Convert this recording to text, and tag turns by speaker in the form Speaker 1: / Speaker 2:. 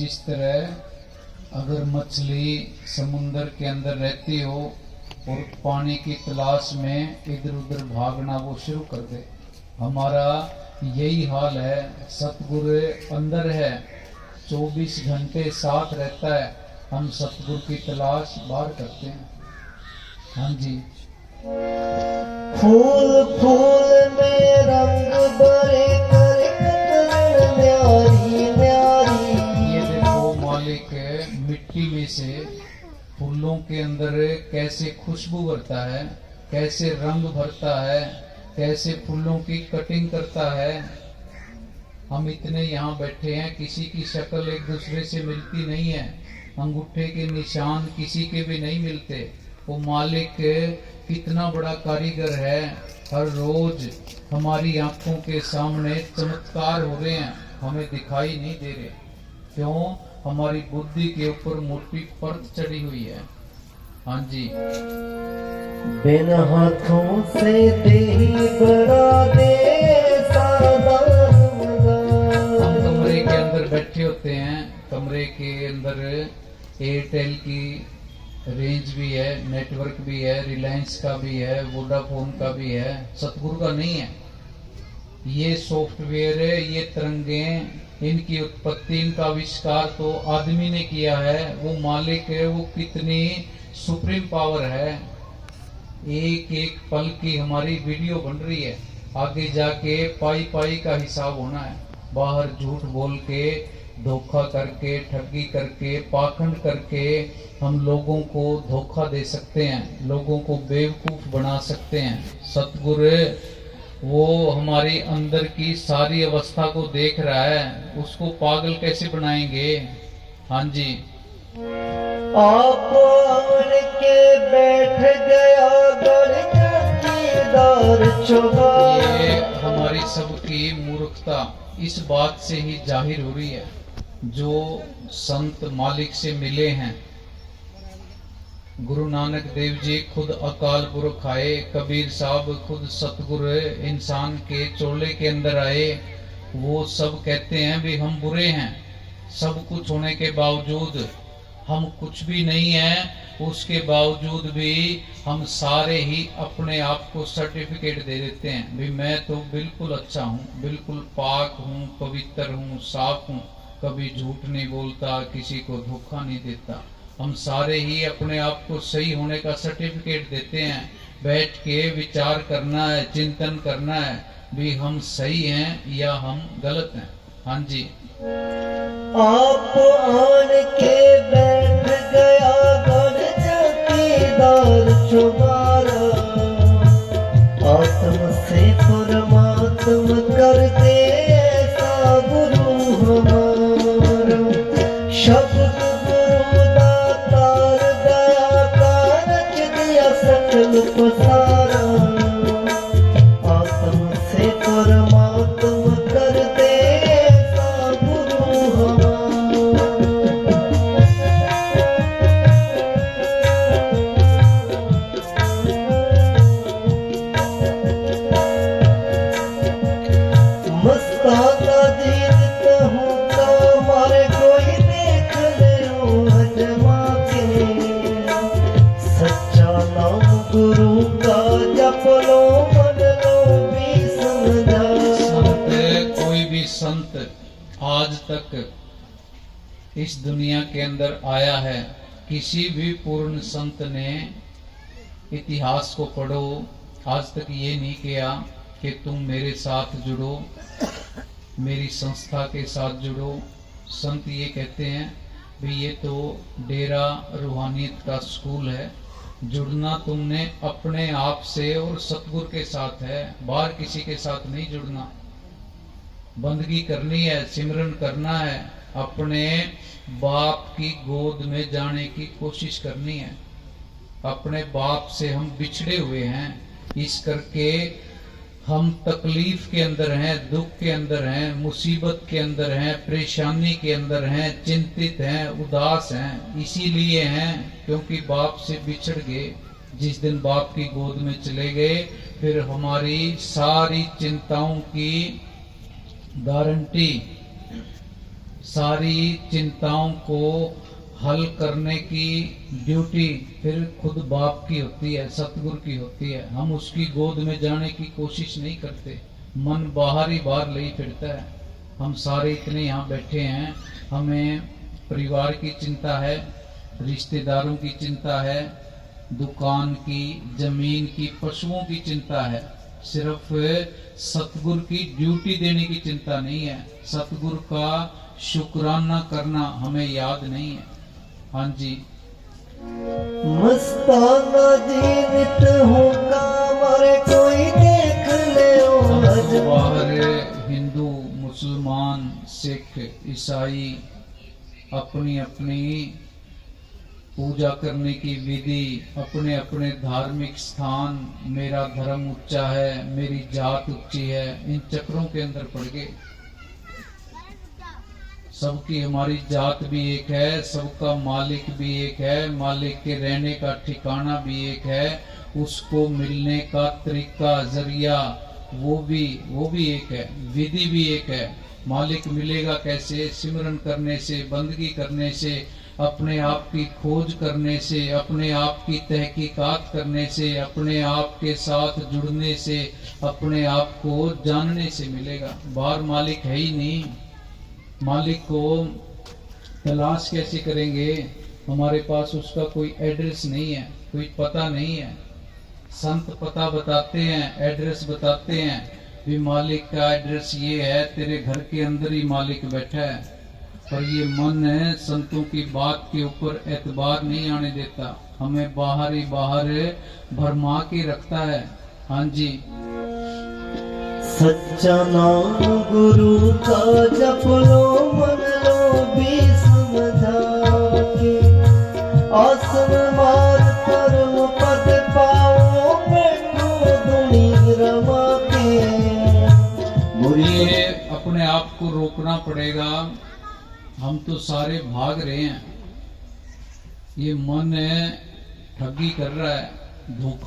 Speaker 1: जिस तरह अगर मछली समुंदर के अंदर रहती हो और पानी की तलाश में इधर उधर भागना वो शुरू कर दे, हमारा यही हाल है। सतगुरु अंदर है, 24 घंटे साथ रहता है, हम सतगुरु की तलाश बाहर करते हैं। हाँ जी।
Speaker 2: फूल फूल में रंग भरे न्यारी न्यारी।
Speaker 1: ये देखो मालिक मिट्टी में से फूलों के अंदर कैसे खुशबू भरता है, कैसे रंग भरता है, कैसे फूलों की कटिंग करता है। हम इतने यहाँ बैठे हैं, किसी की शक्ल एक दूसरे से मिलती नहीं है, अंगूठे के निशान किसी के भी नहीं मिलते। वो मालिक कितना बड़ा कारीगर है, हर रोज हमारी आंखों के सामने चमत्कार हो रहे हैं, हमें दिखाई नहीं दे रहे। क्यों? हमारी बुद्धि के ऊपर मोटी परत चढ़ी हुई है। हाँ जी।
Speaker 2: बिन हाथों से दे बड़ा दे
Speaker 1: हम कमरे के अंदर बैठे होते हैं, कमरे के अंदर एयरटेल की रेंज भी है, नेटवर्क भी है, रिलायंस का भी है, वोडाफोन का भी है, सतगुरु का नहीं है। ये सॉफ्टवेयर है, ये तरंगें, इनकी उत्पत्ति, इनका आविष्कार तो आदमी ने किया है। वो मालिक है, वो कितनी सुप्रीम पावर है। एक एक पल की हमारी वीडियो बन रही है, आगे जाके पाई पाई का हिसाब होना है। बाहर झूठ बोल के, धोखा करके, ठगी करके, पाखंड करके हम लोगों को धोखा दे सकते हैं, लोगों को बेवकूफ बना सकते हैं। सतगुरु वो हमारी अंदर की सारी अवस्था को देख रहा है, उसको पागल कैसे बनाएंगे। हाँ जी।
Speaker 2: आप आन के बैठ गया गढ़दार चौबारा।
Speaker 1: ये हमारी सबकी मूर्खता इस बात से ही जाहिर हो रही है। जो संत मालिक से मिले हैं, गुरु नानक देव जी खुद अकाल पुरख आए, कबीर साहब खुद सतगुरु इंसान के चोले के अंदर आए। वो सब कहते हैं भी हम बुरे हैं, सब कुछ होने के बावजूद हम कुछ भी नहीं है, उसके बावजूद भी हम सारे ही अपने आप को सर्टिफिकेट दे देते हैं भी मैं तो बिल्कुल अच्छा हूँ, बिल्कुल पाक हूँ, पवित्र हूँ, साफ हूँ, कभी झूठ नहीं बोलता, किसी को धोखा नहीं देता। हम सारे ही अपने आप को सही होने का सर्टिफिकेट देते हैं। बैठ के विचार करना है, चिंतन करना है भी हम सही हैं या हम गलत हैं। हाँ जी।
Speaker 2: आप आन के बैठ गया गढ़ चौकीदार चौबारा। आत्म से परमात्म कर दे ऐसा गुरु हमारा। शब्द गुरु दातार दया का रच दिया सकल पसारा। आत्म से परमात्म कर दे ऐसा गुरु हमारा। मस्ताना जीत हूँ तो मारे कोई देख ले हजमा के। सच्चा नाम गुरु का जप लो, मन लो भी समझा।
Speaker 1: संत, कोई भी संत आज तक इस दुनिया के अंदर आया है, किसी भी पूर्ण संत ने इतिहास को पढ़ो, आज तक ये नहीं किया कि तुम मेरे साथ जुड़ो, मेरी संस्था के साथ जुड़ो। संत ये कहते हैं भी ये तो डेरा रूहानियत का स्कूल है, जुड़ना तुमने अपने आप से और सतगुरु के साथ है, बाहर किसी के साथ नहीं जुड़ना। बंदगी करनी है, सिमरन करना है, अपने बाप की गोद में जाने की कोशिश करनी है। अपने बाप से हम बिछड़े हुए हैं, इस करके हम तकलीफ के अंदर हैं, दुख के अंदर हैं, मुसीबत के अंदर हैं, परेशानी के अंदर हैं, चिंतित हैं, उदास हैं। इसीलिए हैं क्योंकि बाप से बिछड़ गए। जिस दिन बाप की गोद में चले गए, फिर हमारी सारी चिंताओं की गारंटी सारी चिंताओं को हल करने की ड्यूटी फिर खुद बाप की होती है, सतगुरु की होती है। हम उसकी गोद में जाने की कोशिश नहीं करते, मन बाहर ही बाहर ले फिरता है। हम सारे इतने यहाँ बैठे हैं, हमें परिवार की चिंता है, रिश्तेदारों की चिंता है, दुकान की, जमीन की, पशुओं की चिंता है। सिर्फ सतगुरु की ड्यूटी देने की चिंता नहीं है, सतगुरु का शुक्राना करना हमें याद नहीं है। हाँ जी,
Speaker 2: मस्ताना जी नित होगा मारे कोई देख ले
Speaker 1: बाहर हिंदू, मुसलमान, सिख, ईसाई अपनी अपनी पूजा करने की विधि, अपने अपने धार्मिक स्थान, मेरा धर्म ऊंचा है, मेरी जात ऊंची है, इन चक्रों के अंदर पड़ गए। सबकी हमारी जात भी एक है, सबका मालिक भी एक है, मालिक के रहने का ठिकाना भी एक है, उसको मिलने का तरीका, जरिया वो भी एक है, विधि भी एक है। मालिक मिलेगा कैसे? सिमरन करने से, बंदगी करने से, अपने आप की खोज करने से, अपने आप की तहकीकात करने से, अपने आप के साथ जुड़ने से, अपने आप को जानने से मिलेगा। बाहर मालिक है ही नहीं, मालिक को तलाश कैसे करेंगे? हमारे पास उसका कोई एड्रेस नहीं है, कोई पता नहीं है। संत पता बताते हैं, एड्रेस बताते हैं, भी मालिक का एड्रेस ये है, तेरे घर के अंदर ही मालिक बैठा है। पर ये मन है संतों की बात के ऊपर एतबार नहीं आने देता, हमें बाहर ही बाहर भरमा के रखता है। हाँ जी,
Speaker 2: सच्चा नाम गुरु का जप लो, मन लो भी समझा के, आसन मार परम पद पाओ, बैठो दुनी रमा के।
Speaker 1: ये अपने आप को रोकना पड़ेगा। हम तो सारे भाग रहे हैं, ये मन ठगी कर रहा है, धोखा